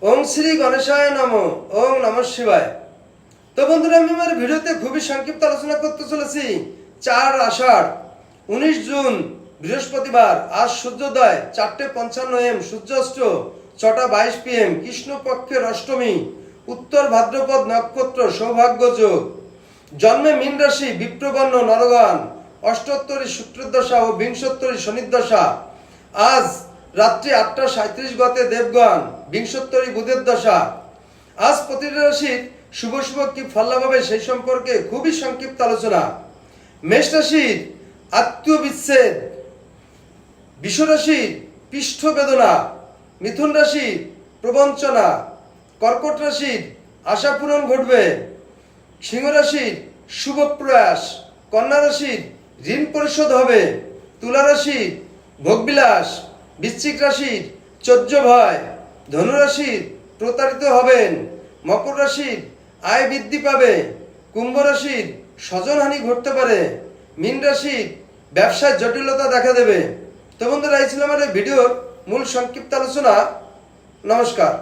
ওম শ্রী গণেশায় নমঃ। ওম নমঃ শিবায়। তো বন্ধুরা, আমি আমার ভিডিওতে খুবই সংক্ষিপ্ত আলোচনা করতে চলেছি 4 আষাঢ় 19 জুন বৃহস্পতিবার। আজ সূর্যোদয় 4:55 AM, সূর্যাস্ত 6:22 PM, কৃষ্ণপক্ষের অষ্টমী, উত্তর ভাদ্রপদ নক্ষত্র, সৌভাগ্য যোগ। জন্মে মীন রাশি, বিপ্রবর্ণ নরগণ, অষ্টোত্তরী শুক্রের দশা ও বিংশোত্তরী শনির দশা। আজ রাত্রি 8:37 গতে দেবগণ, বিংশোত্তরী বুধের দশা। আজ প্রতিটি রাশির শুভ শুভ কি ফল লাভ হবে সেই সম্পর্কে খুবই সংক্ষিপ্ত আলোচনা। মেষ রাশির আত্মবিচ্ছেদ, বৃষ রাশির পৃষ্ঠ বেদনা, মিথুন রাশির প্রবঞ্চনা, কর্কট রাশির আশা পূরণ ঘটবে, সিংহ রাশির শুভ প্রয়াস, কন্যা রাশির ঋণ পরিশোধ হবে, তুলা রাশির ভোগবিলাস, বৃশ্চিক রাশির চৌর্য ভয়, ধনু রাশির প্রতারিত হবেন, মকর রাশির আয় বৃদ্ধি পাবে, কুম্ভ রাশির স্বজনহানি ঘটতে পারে, মীন রাশির ব্যবসায় জটিলতা দেখা দেবে। তো বন্ধুরা, এই ছিল আমার এই ভিডিওর মূল সংক্ষিপ্ত আলোচনা। নমস্কার।